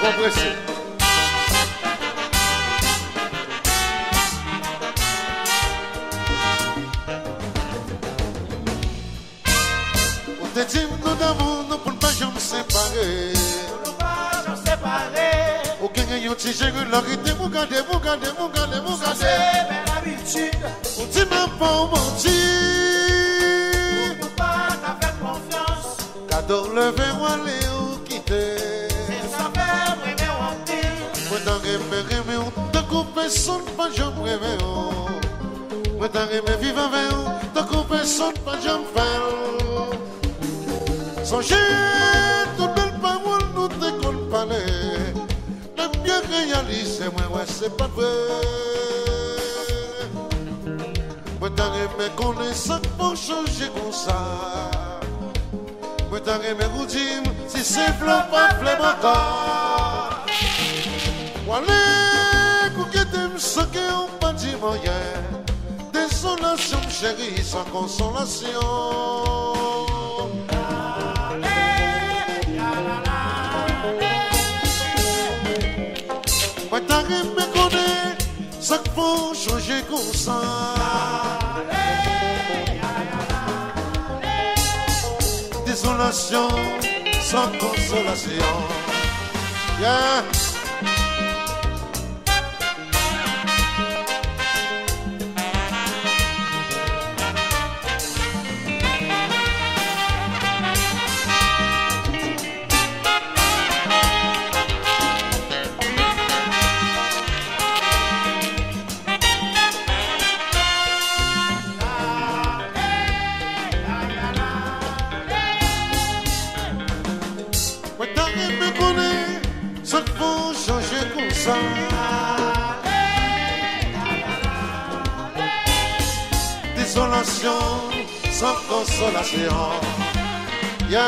compressé. On te dit nous d'amour, nous pour ne pas jamais séparer. Pour ne pas jamais séparer. Aucun gagnant, si j'ai eu la rite, vous gardez. C'est belle habitude. On dit même pas mentir. Pour pas t'avoir confiance. Cadeau le verre ou aller ou quitter. C'est ça faire rêver en pile. Moi t'en rêver, on te coupe personne, pas jamais rêver. Moi t'en rêver, vivre avec on te coupe personne, pas jamais faire. Songez, toute belle parole, nous te compte parler. Même bien réaliser, moi, ouais, c'est pas vrai. Moi t'en rêver, connaissant pour changer comme ça. Moi t'en rêver, vous dire, si c'est flot, pas flemme encore. Voilà, que t'aimes ce qu'on pas dit moyen. Désolation, chérie, sans consolation. Moi t'as me connaît, ça qu'il faut changer comme ça. Désolation, sans consolation. Yeah. Désolation sans consolation. Yeah.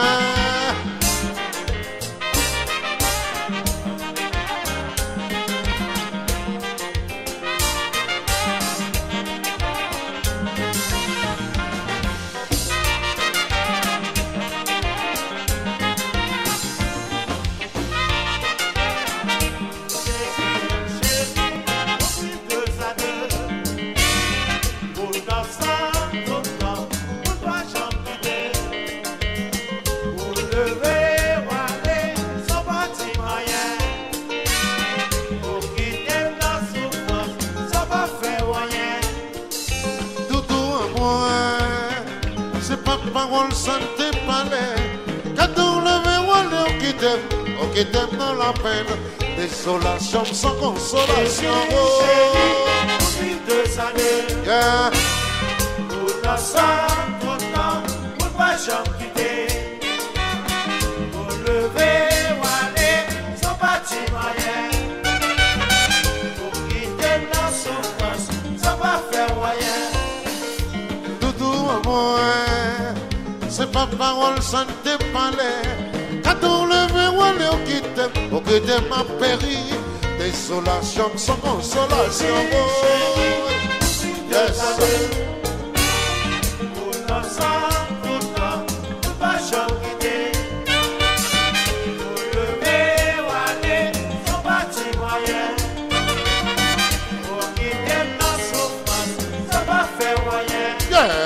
Parole santé palais, cadeau le verre qui t'aime dans la peine, désolation sans consolation. Depuis 2 années, yeah. Pour ensemble, pourtant, pour pas jamais quitter, pour lever ou aller, sans partir moyen, pour quitter la souffrance, sans pas faire moyen. Doudou à moi. C'est pas parole santé palais. Cadeau le verre ou qui t'aime ma péri. Désolation sans consolation. Yes. Pour l'ensemble, pourtant, pour pas jamais quitter, pour lever ou aller, sans partir moyen, pour quitter la souffrance, sans pas faire moyen. Yeah.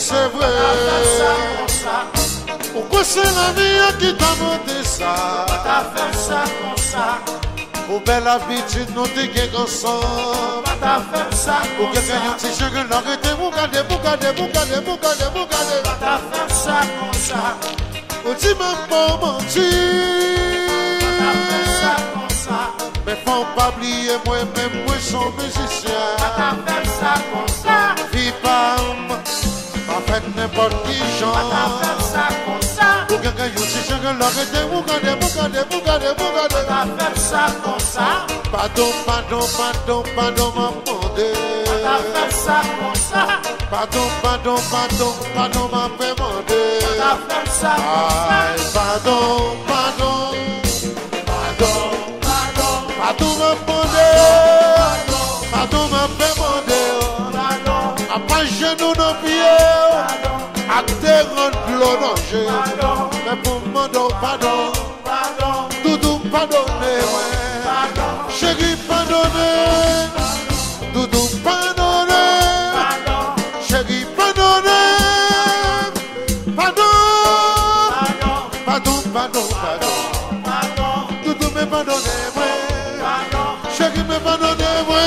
c'est vrai. Pourquoi c'est la vie qui t'a monté ça? T'as fait ça comme ça. Pour belle habitude, nous t'es ensemble. T'as fait ça Pour comme quelqu'un ça. qui dit que l'arrêtez, vous gardez. T'as fait ça comme ça. Vous dites même pas mentir. T'as fait ça comme ça. Mais faut pas oublier moi-même, moi son musicien. T'as fait ça comme ça. Vie pas fait n'importe qui T'as genre. fait ça comme ça. Pour quelqu'un qui dit que l'arrêtez, vous gardez. T'as fait ça comme ça. Pardon, m'a demandé. T'as fait ça comme ça. Pardon, m'a demandé. T'as fait ça comme ça. Aïe, pardon, m'a demandé. Pardon, m'a demandé. A pas genou dans pied. A te rendre l'eau danger. Mais pour me demander pardon. Doudou, pardonnez-moi. Chérie, pardonnez. Doudou, pardonnez. Chérie, pardonnez. Pardon. Doudou, me pardonnez-moi. Chérie, me pardonnez-moi.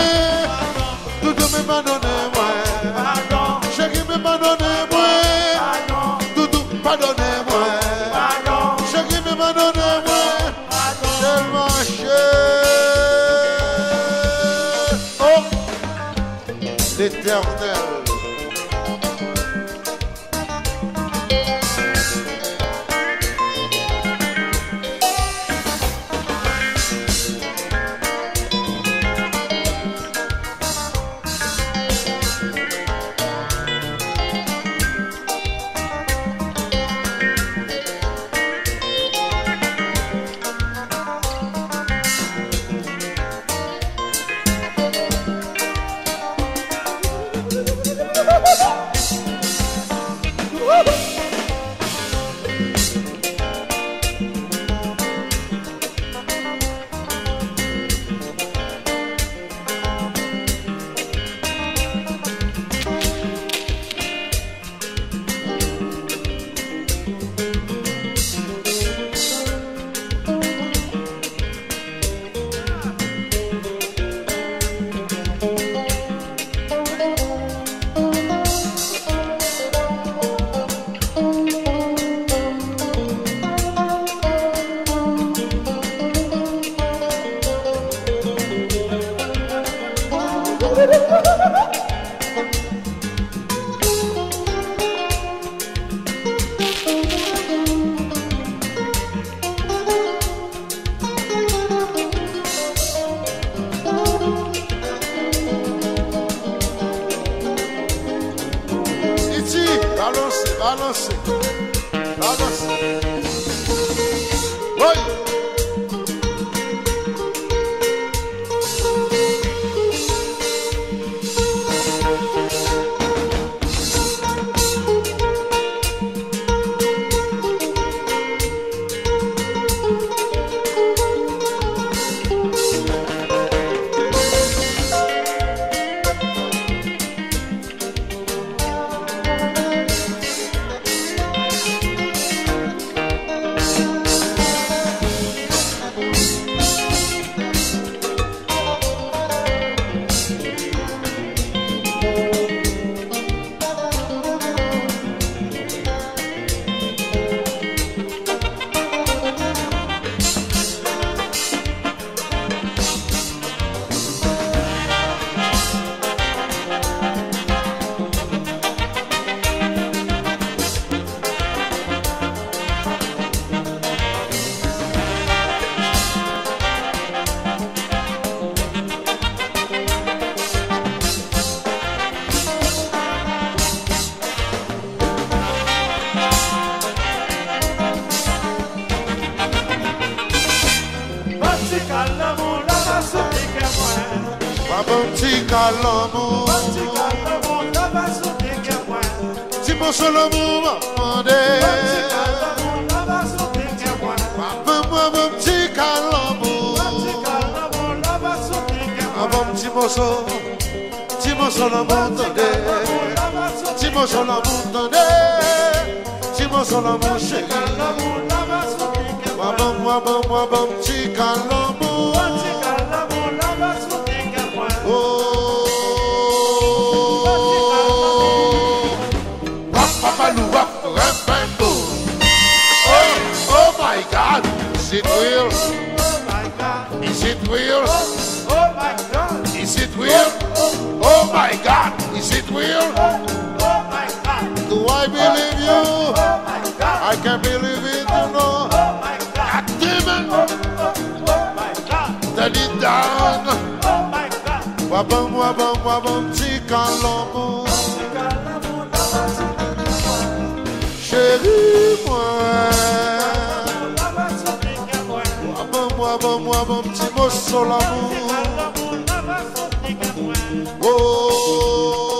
Doudou, me pardonnez-moi. Chérie, me pardonnez-moi. Doudou, pardonnez-moi. Chérie, me pardonnez-moi. Tellement cher. Oh, l'Éternel. Balance. Oui. mon son l'amour, tenez. Si mon son l'amour, chérie. Moi bon, petit l'amour. Oh. Papa nous va remember. Oh my God. Is it real? Is it real? Is it real? Oh my God, is it real? Do I believe you? I can't believe it, you know. God damn it! Turn it down. Wabam, tika l'amour. Chérie, moi. Wabam, petit mot sur l'amour. Oh.